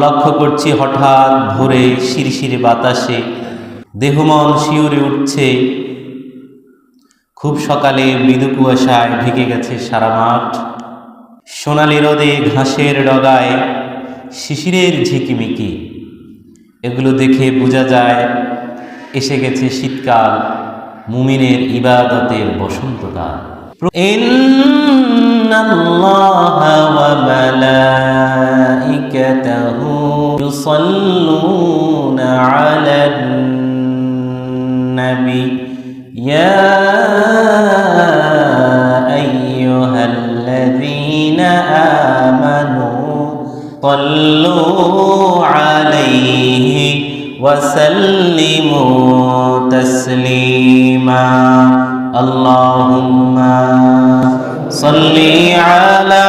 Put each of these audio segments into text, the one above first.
লক্ষ্য করছি হঠাৎ ভোরে শিরশিরে বাতাসে দেহমন শিউরে উঠছে। খুব সকালে মৃদু কুয়াশায় ঢেকে গেছে সারা মাঠ। সোনালি রোদে ঘাসের ডগায় শিশিরের ঝিকিমিকি। এগুলো দেখে বোঝা যায় এসে গেছে শীতকাল, মুমিনের ইবাদতের বসন্তকাল। ইন্নাল্লাহা ওয়া মালাইকাতাহু ইউসাল্লুনা আলান নবী ইয়া আইয়ুহাল্লাযীনা আমানু সাল্লু আলাইহি ওয়া সাল্লিমু তাসলিমা। আল্লাহুম্মা সাল্লি আলা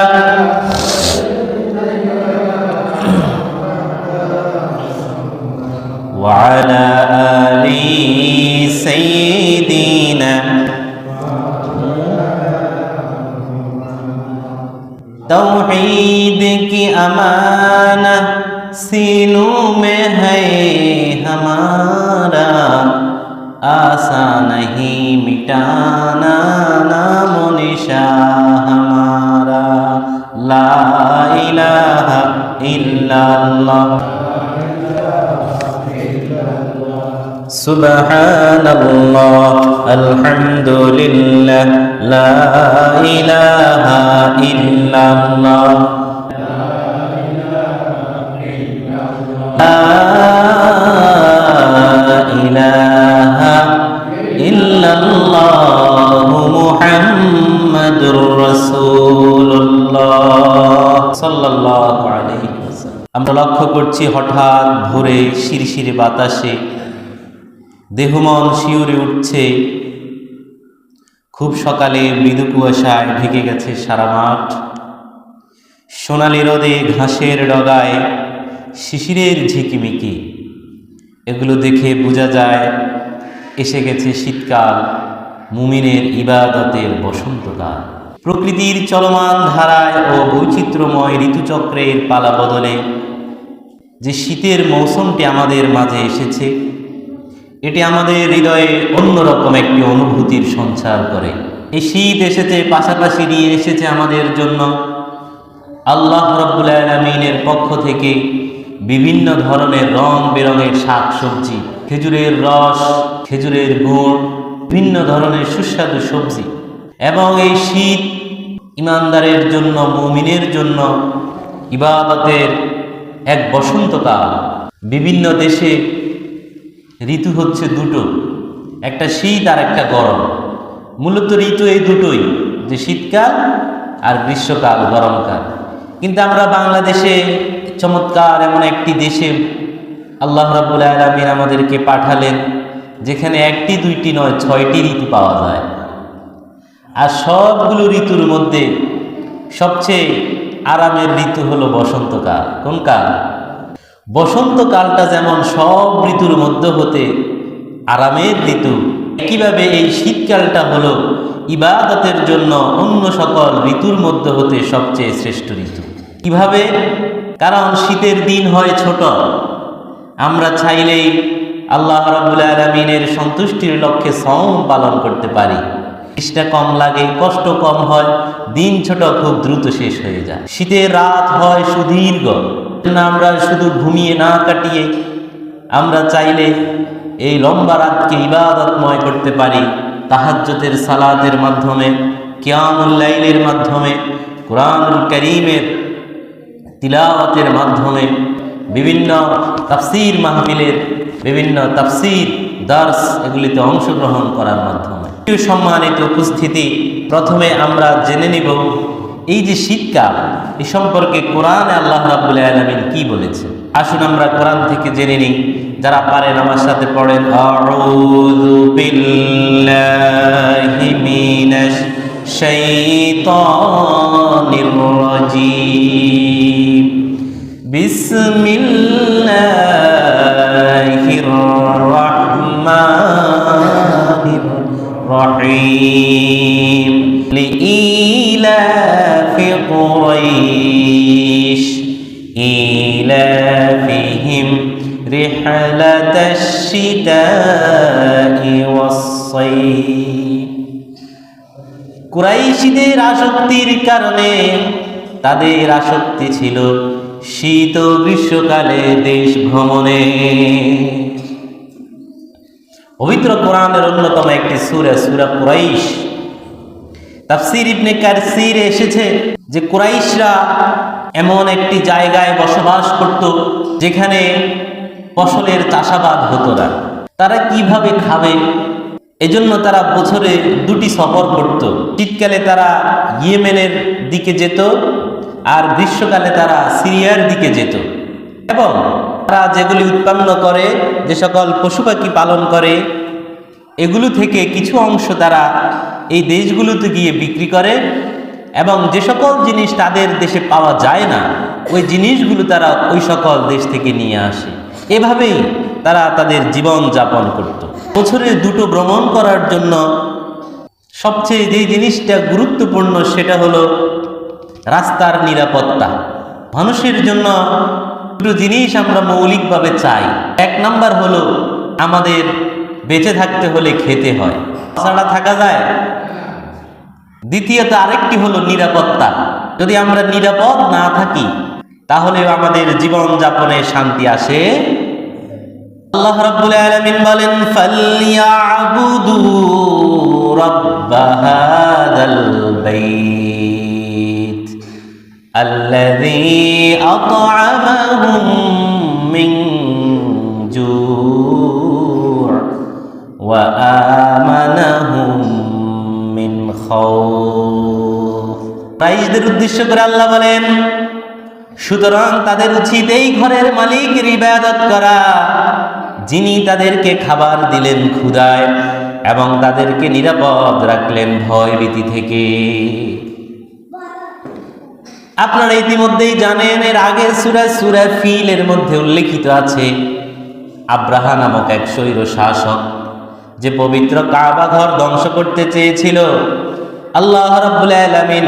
ওয়া আলা আলি সাইয়্যিদিনা। तौहीद की अमाना सीनों में है हमारा, आसान नहीं मिटाना नामो निशा हमारा। ला इलाहा इल्लल्लाह सुब्हानल्लाह अल्हम्दुलिल्लाह ला इलाहा इल्लल्लाह ला इलाहा इल्लल्लाह मुहम्मदुर রাসূলুল্লাহ সাল্লাল্লাহু আলাইহি ওয়াসাল্লাম। আমরা লক্ষ্য করছি হঠাৎ ভোরে শিরশিরে বাতাসে দেহমন শিউরে উঠছে। খুব সকালে মৃদু কুয়াশায় ঢেকে গেছে সারা মাঠ। সোনালি রোদে ঘাসের ডগায় শিশিরের ঝিকিমিকি। এগুলো দেখে বোঝা যায় এসে গেছে শীতকাল, মুমিনের ইবাদতের বসন্তকাল। প্রকৃতির চলমান ধারায় ও বৈচিত্র্যময় ঋতুচক্রের পালা বদলে যে শীতের মৌসুমটি আমাদের মাঝে এসেছে, এটি আমাদের হৃদয়ে অন্যরকম একটি অনুভূতির সঞ্চার করে। এই শীত এসেছে, পাশাপাশি নিয়ে এসেছে আমাদের জন্য আল্লাহ রাব্বুল আলামিনের পক্ষ থেকে বিভিন্ন ধরনের রং বেরঙের শাক সবজি, খেজুরের রস, খেজুরের গুড়, বিভিন্ন ধরনের সুস্বাদু সবজি। এবং এই শীত ইমানদারের জন্য, মুমিনের জন্য ইবাদতের এক বসন্তকাল। বিভিন্ন দেশে ঋতু হচ্ছে দুটো, একটা শীত আর একটা গরম। মূলত ঋতু এই দুটোই, যে শীতকাল আর গ্রীষ্মকাল, গরমকাল। কিন্তু আমরা বাংলাদেশে চমৎকার এমন একটি দেশে আল্লাহ রাব্বুল আলামিন আমাদেরকে পাঠালেন, যেখানে একটি দুইটি নয় 6টি ঋতু পাওয়া যায়। আর সবগুলো ঋতুর মধ্যে সবচেয়ে আরামের ঋতু হলো বসন্তকাল। কোন কাল? বসন্তকালটা যেমন সব ঋতুর মধ্যে হতে আরামের ঋতু, একইভাবে এই শীতকালটা হলো ইবাদতের জন্য অন্য সকল ঋতুর মধ্যে হতে সবচেয়ে শ্রেষ্ঠ ঋতু। কিভাবে? কারণ শীতের দিন হয় ছোট। আমরা চাইলেই আল্লাহ রাব্বুল আলামিনের সন্তুষ্টির লক্ষ্যে সওম পালন করতে পারি। চেষ্টা কম লাগে, কষ্ট কম হয়, দিন ছোট, খুব দ্রুত শেষ হয়ে যায়। শীতের রাত হয় সুদীর্ঘ। আমরা শুধু ঘুমিয়ে না কাটিয়ে আমরা চাইলে এই লম্বা রাতকে ইবাদতময় করতে পারি। তাহাজ্জুদের সালাতের মাধ্যমে, কিয়ামুল লাইলের মাধ্যমে, কুরআনুল কারীমের তিলাওয়াতের মাধ্যমে, বিভিন্ন তাফসীর মাহফিলের বিভিন্ন তাফসীর দার্স এগুলিতে অংশগ্রহণ করার মাধ্যমে। সম্মানিত উপস্থিতি, প্রথমে আমরা জেনে নিব এই যে শীতকাল, এই সম্পর্কে কোরআনে আল্লাহ রাব্বুল আলামিন কি বলেছে। আসুন আমরা কোরআন থেকে জেনে নিই। যারা পারেন আমার সাথে পড়েন, আউযু বিল্লাহি মিনাশ শাইতানির রাজীম, বিসমিল্লাহির রাহমানির রহিম। লিইলাফি কুরাইশ إيلافهم رحلة الشتاء والصيف কুরাইশদের আসক্তির কারণে তাদের আসক্তি ছিল শীত ও গ্রীষ্মকালে দেশ ভ্রমণে। পবিত্র কোরআনের অন্যতম একটি সূরা সূরা কুরাইশ। তাফসীর ইবনে কাসিরে এসেছে যে কুরাইশরা এমন একটি জায়গায় বসবাস করত যেখানে ফসলের চাষাবাদ হতো না। তারা কিভাবে খাবে, এজন্য তারা বছরে 2টি সফর করত। শীতকালে তারা ইয়েমেনের দিকে যেত আর গ্রীষ্মকালে তারা সিরিয়ার দিকে যেত, এবং তারা যেগুলি উৎপন্ন করে, যে সকল পশু পাখি পালন করে, এগুলো থেকে কিছু অংশ তারা এই দেশগুলোতে গিয়ে বিক্রি করে, এবং যে সকল জিনিস তাদের দেশে পাওয়া যায় না ওই জিনিসগুলো তারা ওই সকল দেশ থেকে নিয়ে আসে। এভাবেই তারা তাদের জীবন যাপন করত। বছরে 2টো ভ্রমণ করার জন্য সবচেয়ে যে জিনিসটা গুরুত্বপূর্ণ সেটা হলো রাস্তার নিরাপত্তা। মানুষের জন্য 2টো জিনিস আমরা মৌলিকভাবে চাই। 1 নাম্বার হলো আমাদের বেঁচে থাকতে হলে খেতে হয়, ছাড়া থাকা যায়। দ্বিতীয়ত আরেকটি হলো নিরাপত্তা। যদি আমরা নিরাপদ না থাকি তাহলে আমাদের জীবন যাপনে শান্তি আসে। আল্লাহ রাব্বুল আলামিন বলেন, ফালইয়াবুদু রাব্ব হাযাল বাইত আল্লাযী আত'আমাহুম মিন জু' ওয়া আমানাহুম মিন খাউফ। কুরাইশদের উদ্দেশ্য করে আল্লাহ বলেন, সুতরাং তাদের উচিত এই ঘরের মালিকের ইবাদত করা, যিনি তাদেরকে খাবার দিলেন ক্ষুধায় এবং তাদেরকে নিরাপদ রাখলেন ভয়ভীতি থেকে। আপনারা ইতিমধ্যেই জানেন, এর আগের সূরা ফিলের মধ্যে উল্লেখিত আছে আব্রাহা নামক এক স্বৈর শাসক যে পবিত্র কাবা ঘর ধ্বংস করতে চেয়েছিল। আল্লাহ রাব্বুল আলামিন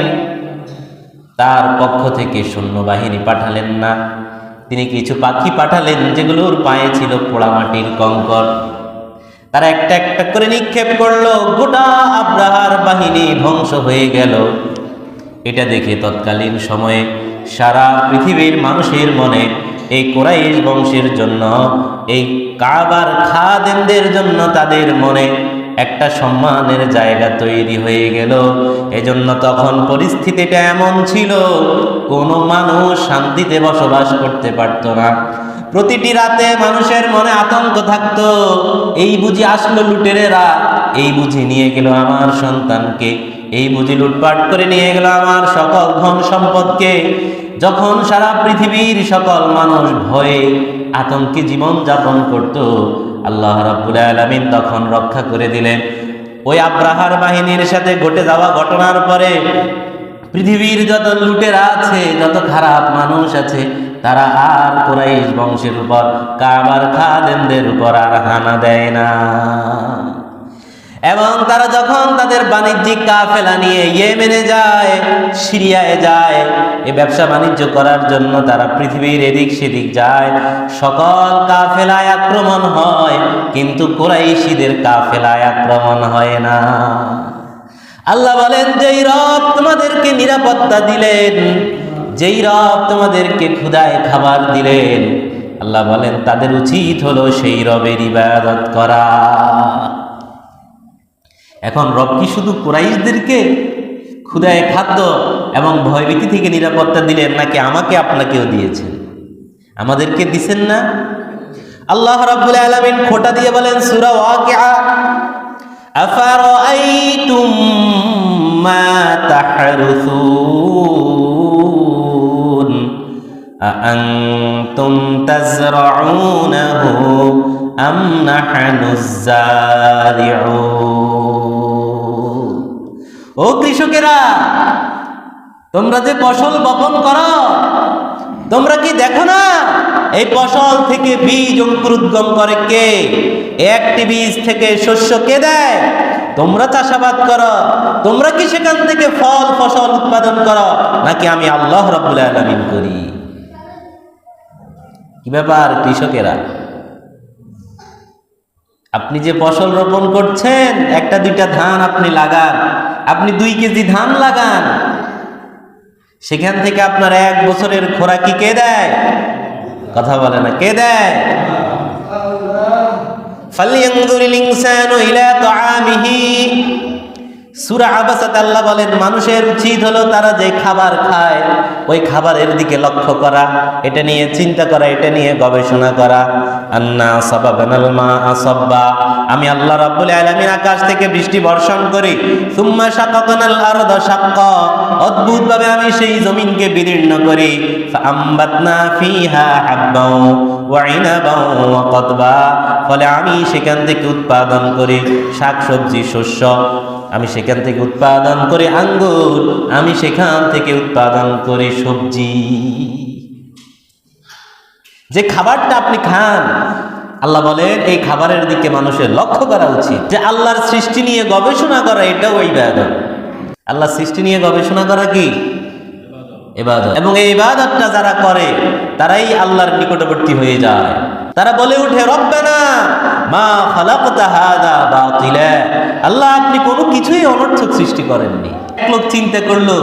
তার পক্ষ থেকে সৈন্যবাহিনী পাঠালেন না, তিনি কিছু পাখি পাঠালেন যেগুলোর পায়ে ছিল পোড়ামাটির কঙ্কর। তারা একটা একটা করে নিক্ষেপ করলো, গোটা আব্রাহার বাহিনী ধ্বংস হয়ে গেল। এটা দেখে তৎকালীন সময়ে সারা পৃথিবীর মানুষের মনে এই কুরাইশ বংশের জন্য, এই কাবার খাদেমদের জন্য তাদের মনে একটা সম্মানের জায়গা তৈরি হয়ে গেল। এজন্য তখন পরিস্থিতিটা এমন ছিল, কোনো মানুষ শান্তিতে বসবাস করতে পারত না। প্রতিটি রাতে মানুষের মনে আতঙ্ক থাকতো, এই বুঝি আসলো লুটেরেরা, এই বুঝি নিয়ে গেল আমার সন্তানকে, এই বুঝি লুটপাট করে নিয়ে গেল আমার সকল ধন সম্পদকে। যখন সারা পৃথিবীর সকল মানুষ ভয়ে আতঙ্কে জীবন যাপন করত, আল্লাহ রাব্বুল আলামিন তখন রক্ষা করে দিলেন। ওই আব্রাহার বাহিনীর সাথে ঘটে যাওয়া ঘটনার পরে পৃথিবীর যত লুটেরা আছে, যত খারাপ মানুষ আছে, তারা আর কুরাইশ বংশের উপর, কাবার খাদেমদের উপর আর হানা দেয় না। এবং তারা যখন তাদের বাণিজ্যিক কাফেলা নিয়ে ইয়েমেনে যায়, সিরিয়ায় যায়, এই ব্যবসা বাণিজ্য করার জন্য তারা পৃথিবীর এদিক সেদিক যায়, সকল কাফেলায় আক্রমণ হয়, কিন্তু কুরাইশীদের কাফেলায় আক্রমণ হয় না। আল্লাহ বলেন, যেই রব তোমাদেরকে নিরাপত্তা দিলেন, যেই রব তোমাদেরকে ক্ষুধায় খাবার দিলেন, আল্লাহ বলেন তাদের উচিত হলো সেই রবের ইবাদত করা। এখন রব কি শুধু কুরাইশদেরকে ক্ষুধায় খাদ্য এবং ভয়ভীতি থেকে নিরাপত্তা দিলেন, নাকি আমাকে আপনাকেও দিয়েছেন? আমাদেরকে দিছেন না? আল্লাহ রাব্বুল আলামিন খোঁটা দিয়ে বলেন সূরা ওয়াকিআ, আফারাআইতুম মা তাহরুসুন আআনতুম তাজরাউনাহু আম নাহনুজ যারিউন। ও কৃষকেরা, তোমরা যে ফসল বপন করো, তোমরা কি দেখো না এই ফসল থেকে বীজ অঙ্কুরোদ্গম করে কে? একটি বীজ থেকে শস্য কে দেয়? তোমরা চাষাবাদ করো, তোমরা কি সেখান থেকে ফল ফসল উৎপাদন করো, নাকি আমি আল্লাহ রাব্বুল আলামিন করি? কি ব্যাপার কৃষকেরা? আপনি যে ফসল রোপণ করছেন, একটা দুইটা ধান আপনি লাগান, আপনি 2 কেজি ধান লাগান, সেখান থেকে আপনার 1 বছরের খোরাকি কে দেয়? কথা বলে না, কে দেয়? ফালইয়ানজুরিল ইনসানু ইলা তাআমিহি। সূরা আবাসাতে আল্লাহ বলেন, মানুষের উচিত হলো তারা যে খাবার খায় ওই খাবারের দিকে লক্ষ্য করা, এটা নিয়ে চিন্তা করা, এটা নিয়ে গবেষণা করা। আন্না সাবাবানাল মাআ সাব্বা, আমি আল্লাহ রাব্বুল আলামিন আকাশ থেকে বৃষ্টি বর্ষণ করি। সুম্মা শাকাকনাল আরদা শাক্কা, অদ্ভুতভাবে আমি সেই জমিনকে বিদীর্ণ করি। ফাআমবাতনা ফিহা হাব্বাও ওয়া ইনাবাও ওয়া কদবা, ফলে আমি সেখান থেকে উৎপাদন করি শাকসবজি, শস্য, আমি সেখান থেকে উৎপাদন করি আঙ্গুর, আমি সেখান থেকে উৎপাদন করি সবজি। যে খাবারটা আপনি খান, আল্লাহ বলেন এই খাবারের দিকে মানুষের লক্ষ্য করা উচিত। যে আল্লাহর সৃষ্টি নিয়ে গবেষণা করা, এটাও ইবাদত। আল্লাহর সৃষ্টি নিয়ে গবেষণা করা কি ইবাদত, এবং এই ইবাদতটা যারা করে তারাই আল্লাহর নিকটবর্তী হয়ে যায়। তারা বলে ওঠে, রব্বানা মা খালাকতা হাযা বাতিলা, আল্লাহ আপনি কোনো কিছুই অনর্থক সৃষ্টি করেননি। এক লোক চিন্তা করলো,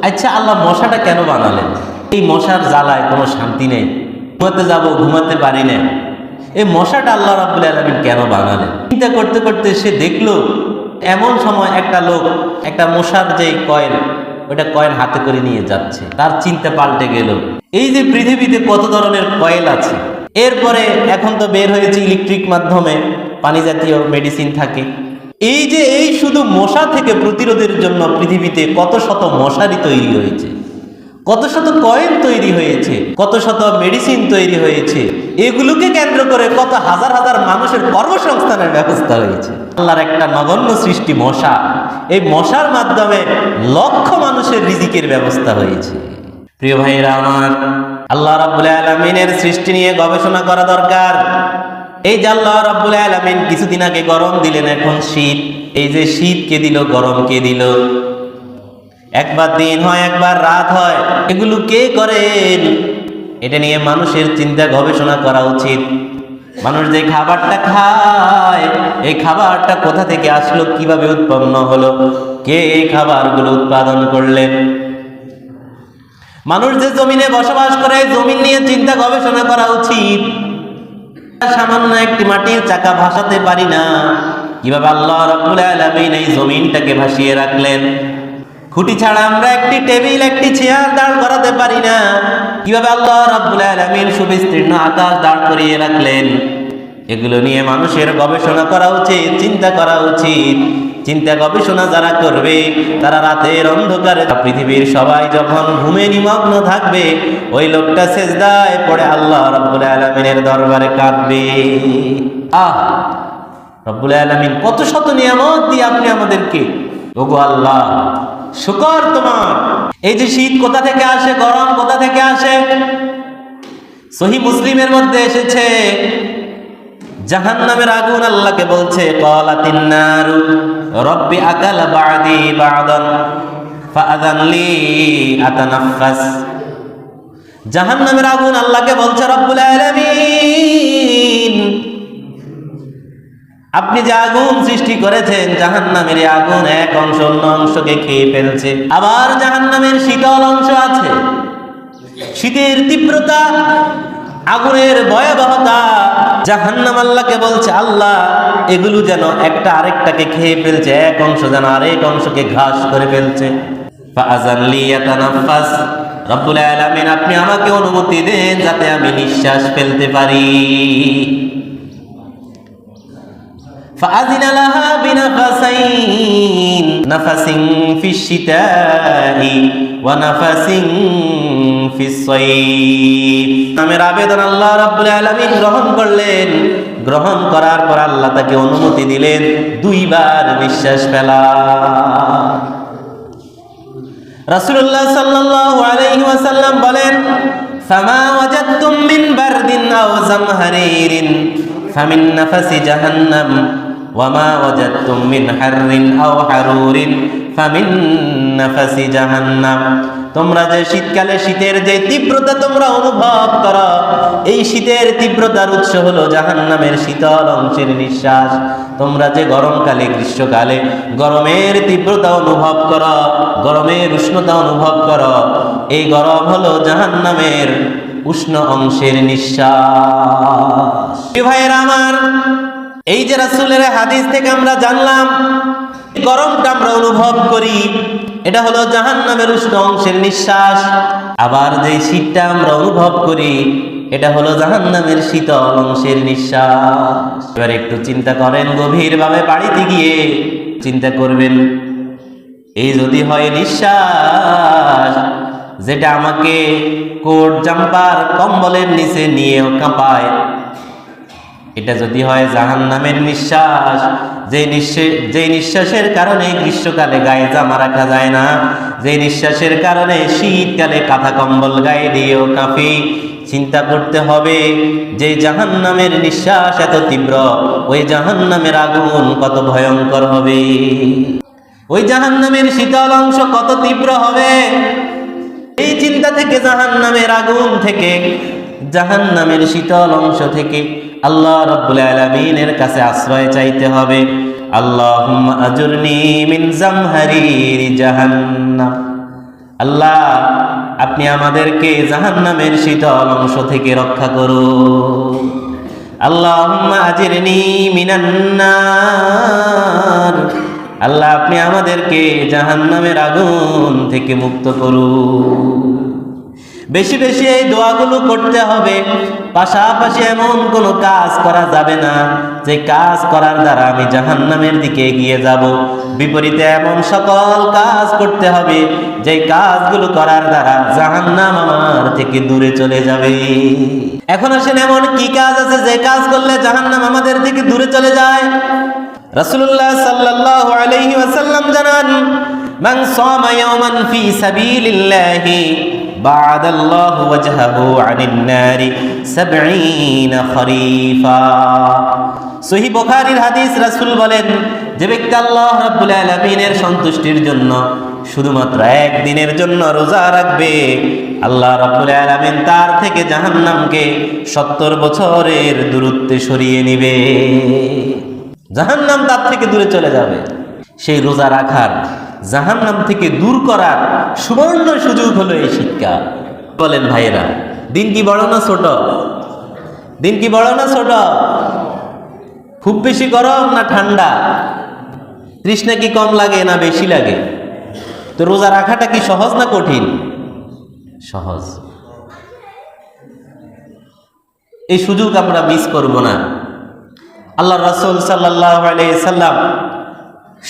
আচ্ছা আল্লাহ মশাটা কেন বানালেন? এই মশার জ্বালায় কোনো শান্তি নেই, ঘুমাতে যাব ঘুমাতে পারি না, এই মশাটা আল্লাহ রাব্বুল আলামিন কেন বানালেন? চিন্তা করতে করতে সে দেখলো, এমন সময় একটা লোক একটা মশার যে কয়েন, ওইটা কয়েন হাতে করে নিয়ে যাচ্ছে। তার চিন্তা পাল্টে গেল, এই যে পৃথিবীতে কত ধরনের কয়েল আছে, এরপরে এখন তো বের হয়েছে ইলেকট্রিক মাধ্যমে পানি জাতীয় মেডিসিন থাকে। এই যে এই শুধু মশা থেকে প্রতিরোধের জন্য পৃথিবীতে কত শত মশারি তৈরি হয়েছে, কত শত কয়েন তৈরি হয়েছে, কত শত মেডিসিন তৈরি হয়েছে, এগুলোকে কেন্দ্র করে কত হাজার হাজার মানুষের কর্মসংস্থানের ব্যবস্থা হয়েছে। আল্লাহর একটা নগণ্য সৃষ্টি মশা, এই মশার মাধ্যমে লক্ষ মানুষের রিজিকের ব্যবস্থা হয়েছে। প্রিয় ভাইরা আমার, আল্লাহ রাব্বুল আলামিনের সৃষ্টি নিয়ে গবেষণা করা দরকার। এই যে আল্লাহ রাব্বুল আলামিন কিছুদিন আগে গরম দিলেন, এখন শীত। এই যে শীত কে দিল, গরম কে দিল, একবার দিন হয় একবার রাত হয়, এগুলো কে করেন? এটা নিয়ে মানুষের চিন্তা গবেষণা করা উচিত। মানুষ যে খাবারটা খায়, এই খাবারটা কোথা থেকে আসলো, কিভাবে উৎপন্ন হলো, কে এই খাবারগুলো উৎপাদন করলেন? মানুষ যে জমিনে বসবাস করে, জমিন নিয়ে চিন্তা গবেষণা করা উচিত। সামান্য একটি মাটির চাকা ভাসাতে পারি না, কিভাবে আল্লাহ রাব্বুল আলামিন এই জমিনটাকে ভাসিয়ে রাখলেন? খুঁটি ছাড়া আমরা একটি টেবিল, একটি চেয়ার দাঁড় করাতে পারি না, কিভাবে আল্লাহ রাব্বুল আলামিন সুবিস্তীর্ণ আকাশ দাঁড় করিয়ে রাখলেন? এগুলো নিয়ে মানুষের গবেষণা করা উচিত, চিন্তা করা উচিত। চিন্তা গবেষণা যারা করবে তারা রাতের অন্ধকারে, পৃথিবীর সবাই যখন ঘুমে নিমগ্ন থাকবে, ওই লোকটা সেজদায় পড়ে আল্লাহ রাব্বুল আলামিনের দরবারে কাঁদবে। রাব্বুল আলামিন কত শত নিয়ামত দিয়ে আপনি আমাদেরকে, ওগো আল্লাহ শুকর তোমার। এই যে শীত কোথা থেকে আসে, গরম কোথা থেকে আসে? সহিহ মুসলিমের মধ্যে এসেছে, জাহান্নামের আগুন আল্লাহকে বলছে, ক্বালাতিন নারু রব্বি আকালা বা'দি বা'দান ফাআযান লি আতানাফাস। জাহান্নামের আগুন আল্লাহকে বলছে, রব্বুল আলামিন আপনি যে আগুন সৃষ্টি করেছেন, জাহান্নামের আগুন এক অংশ অন্য অংশকে খেয়ে ফেলছে। আবার জাহান্নামের শীতল অংশ আছে, শীতের তীব্রতা, আগুনের ভয়াবহতা। জাহান্নাম আল্লাহকে বলছে, আল্লাহ এগুলো যেন একটা আরেকটাকে খেয়ে ফেলছে, এক অংশ যেন আরেক অংশকে ঘাস করে ফেলছে। ফাআযান লি আতানাফাস, রব্বুল আলামিন আপনি আমাকে অনুমতি দেন যাতে আমি নিঃশ্বাস ফেলতে পারি। فأذن لها بنفسين نفس في الشتاء ونفس في الصيف। আমের আবেদন আল্লাহ রাব্বুল আলামিন গ্রহণ করলেন। গ্রহণ করার পর আল্লাহ তাকে অনুমতি দিলেন 2 বার নিঃশ্বাস ফেলা। রাসূলুল্লাহ সাল্লাল্লাহু আলাইহি ওয়াসাল্লাম বলেন, ফামা ওয়াজাদতুম মিন বারদিন আও জামহারিরিন ফামিন নাফাসি জাহান্নাম ওয়ামা ওয়াজাদতুম মিন হাররিন আও হারুরিন ফামিন নাফাসি জাহান্নাম। তোমরা যে শীতকালে শীতের যে তীব্রতা তোমরা অনুভব করো, এই শীতের তীব্রতার উৎস হলো জাহান্নামের শীতল অংশের নিঃশ্বাস। তোমরা যে গরমকালে গ্রীষ্মকালে গরমের তীব্রতা অনুভব করো, গরমের উষ্ণতা অনুভব করো, এই গরম হলো জাহান্নামের উষ্ণ অংশের নিঃশ্বাস। ভাইয়েরা আমার, এই যে রাসূলের হাদিস থেকে আমরা জানলাম গরমটা আমরা অনুভব করি, এটা হলো জাহান্নামের উষ্ণ অংশের নিঃশ্বাস। আবার যে শীতটা আমরা অনুভব করি, এটা হলো জাহান্নামের শীতল অংশের নিঃশ্বাস। এবার একটু চিন্তা করেন, গভীরভাবে বাড়িতে গিয়ে চিন্তা করবেন, এই যদি হয় নিঃশ্বাস যেটা আমাকে কোট জাম্পার কম্বলের নিচে নিয়েও কাঁপায়, এটা যদি হয় জাহান্নামের নিঃশ্বাস, যে নিঃশ্বাসের কারণে গ্রীষ্মকালে গায়ে জামা রাখা যায় না, যে নিঃশ্বাসের কারণে শীতকালে কাঁথা কম্বল গায়ে দিয়েও কাঁপি, চিন্তা করতে হবে যে জাহান্নামের নিঃশ্বাস এত তীব্র, ওই জাহান্নামের আগুন কত ভয়ঙ্কর হবে, ওই জাহান্নামের শীতল অংশ কত তীব্র হবে। এই চিন্তা থেকে জাহান্নামের আগুন থেকে, জাহান্নামের শীতল অংশ থেকে আল্লাহ রাব্বুল আলামিনের কাছে আশ্রয় চাইতে হবে। আল্লাহুম্মা আজুরনি মিন জামহারিরি জাহান্নাম। আল্লাহ, আপনি আমাদেরকে জাহান্নামের শীতল অংশ থেকে রক্ষা করুন। আল্লাহুম্মা আজিরনি মিনান নার। আল্লাহ, আপনি আমাদেরকে জাহান্নামের আগুন থেকে মুক্ত করুন। বেশি বেশি এই দোয়াগুলো করতে হবে। পাশাপাশি এমন কোনো কাজ করা যাবে না যে কাজ করার দ্বারা আমি জাহান্নামের দিকে এগিয়ে যাব। বিপরীতে এমন সকল কাজ করতে হবে যে কাজগুলো করার দ্বারা জাহান্নাম আমার থেকে দূরে চলে যাবে। এখন আসেন, এমন কি কাজ আছে যে কাজ করলে জাহান্নাম আমাদের থেকে দূরে চলে যায়? রাসূলুল্লাহ সাল্লাল্লাহু আলাইহি ওয়াসাল্লাম জানান, মান সামা ইয়াওমান ফি সাবিলিল্লাহি বা'দাল্লাহু ওয়াজহাহু আনিন নারি 70 খরিফা। সহিহ বুখারীর হাদিস, রাসূল বলেন, যে ব্যক্তি আল্লাহ রাব্বুল আলামিনের সন্তুষ্টির জন্য শুধুমাত্র একদিনের জন্য রোজা রাখবে, আল্লাহ রাব্বুল আলামিন তার থেকে জাহান্নামকে 70 বছরের দূরত্বে সরিয়ে নেবে। জাহান্নাম তার থেকে দূরে চলে যাবে। সেই রোজা রাখার, জাহান্নাম থেকে দূর করার সুবর্ণ সুযোগ হলো এই শীতকাল। বলেন ভাইয়েরা, দিন কি বড় না ছোট? দিন কি বড় না ছোট? খুব বেশি গরম না ঠান্ডা? তৃষ্ণা কি কম লাগে না বেশি লাগে? তো রোজা রাখাটা কি সহজ না কঠিন? সহজ। এই সুযোগ আমরা মিস করব না। আল্লাহ রাসূল সাল্লাল্লাহু আলাইহি সাল্লাম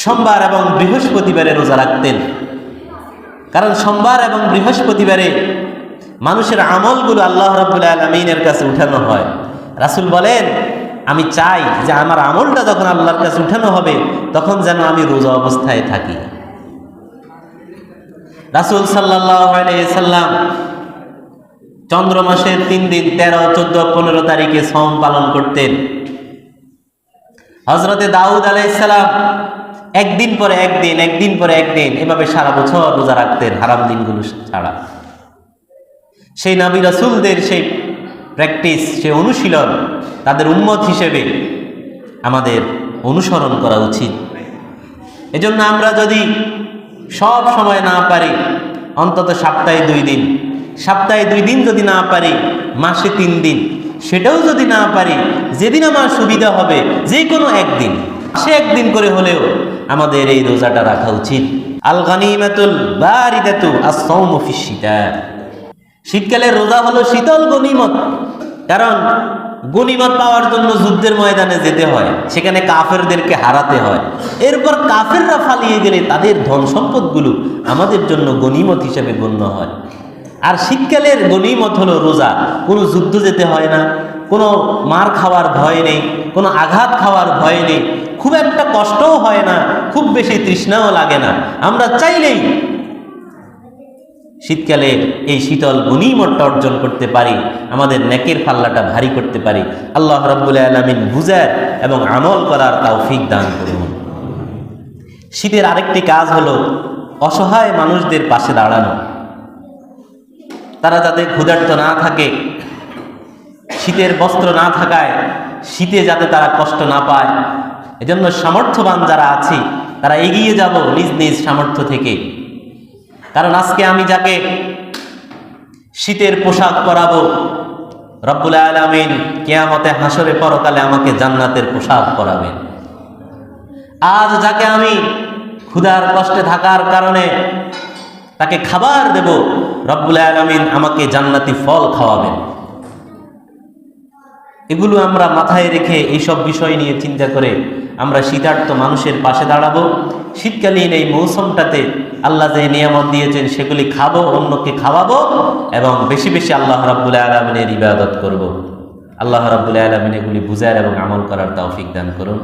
সোমবার এবং বৃহস্পতিবারে রোজা রাখতেন, কারণ সোমবার এবং বৃহস্পতিবারে মানুষের আমলগুলো আল্লাহ রাব্বুল আলামিনের কাছে উঠানো হয়। রাসূল বলেন, আমি চাই যে আমার আমলটা যখন আল্লাহর কাছে উঠানো হবে তখন যেন আমি রোজা অবস্থায় থাকি। রাসূল সাল্লাল্লাহু আলাইহি সাল্লাম চন্দ্র মাসের 3 দিন 13, 14, 15 তারিখে সওম পালন করতেন। হযরতে দাউদ আলাইহিস সালাম একদিন পরে একদিন, একদিন পরে একদিন এভাবে সারা বছর রোজা রাখতেন, হারাম দিনগুলো ছাড়া। সেই নবী রাসূলদের সেই প্র্যাকটিস, সেই অনুশীলন তাদের উম্মত হিসেবে আমাদের অনুসরণ করা উচিত। এজন্য আমরা যদি সব সময় না পারি, অন্তত সপ্তাহে 2 দিন, সপ্তাহে 2 দিন যদি না পারি, মাসে 3 দিন, সেটাও যদি না পারি, যেদিন আমার সুবিধা হবে যে কোনো একদিন, সে একদিন করে হলেও আমাদের এই রোজাটা রাখা উচিত। আল গনিমাতুল বারিদাতু আস-সাওমু ফিশ শীতা। শীতকালের রোজা হলো শীতল গনিমত। কারণ গনিমত পাওয়ার জন্য যুদ্ধের ময়দানে যেতে হয়, সেখানে কাফেরদেরকে হারাতে হয়, এরপর কাফেররা পালিয়ে গেলে তাদের ধন সম্পদগুলো আমাদের জন্য গনিমত হিসেবে গণ্য হয়। আর শীতকালের গনিমত হলো রোজা। কোনো যুদ্ধ যেতে হয় না, কোনো মার খাওয়ার ভয় নেই, কোনো আঘাত খাওয়ার ভয় নেই, খুব একটা কষ্টও হয় না, খুব বেশি তৃষ্ণাও লাগে না। আমরা চাইলেই শীতকালে এই শীতল গনিমতটা অর্জন করতে পারি, আমাদের নেকের পাল্লাটা ভারী করতে পারি। আল্লাহ রাব্বুল আলামিন বুঝার এবং আমল করার তৌফিক দান করুন। শীতের আরেকটি কাজ হলো অসহায় মানুষদের পাশে দাঁড়ানো। তারা যাতে ক্ষুধার্ত না থাকে, শীতের বস্ত্র না থাকায় শীতে যাতে তারা কষ্ট না পায়, এজন্য সামর্থ্যবান যারা আছি তারা এগিয়ে যাব নিজ নিজ সামর্থ্য থেকে। কারণ আজকে আমি যাকে শীতের পোশাক পরাবো, রব্বুল আলামিন কিয়ামতে হাসরে পরকালে আমাকে জান্নাতের পোশাক পরাবেন। আজ যাকে আমি ক্ষুধার কষ্টে থাকার কারণে তাকে খাবার দেব, রব্বুল আলামিন আমাকে জান্নাতি ফল খাওয়াবেন। এগুলো আমরা মাথায় রেখে এইসব বিষয় নিয়ে চিন্তা করে আমরা শীতার্ত মানুষের পাশে দাঁড়াবো। শীতকালীন এই মৌসুমটাতে আল্লাহ যে নিয়ামত দিয়েছেন সেগুলি খাবো, অন্যকে খাওয়াবো এবং বেশি বেশি আল্লাহ রাব্বুল আলামিনের ইবাদত করব। আল্লাহ রাব্বুল আলামিন এগুলি বুঝার এবং আমল করার তৌফিক দান করুন।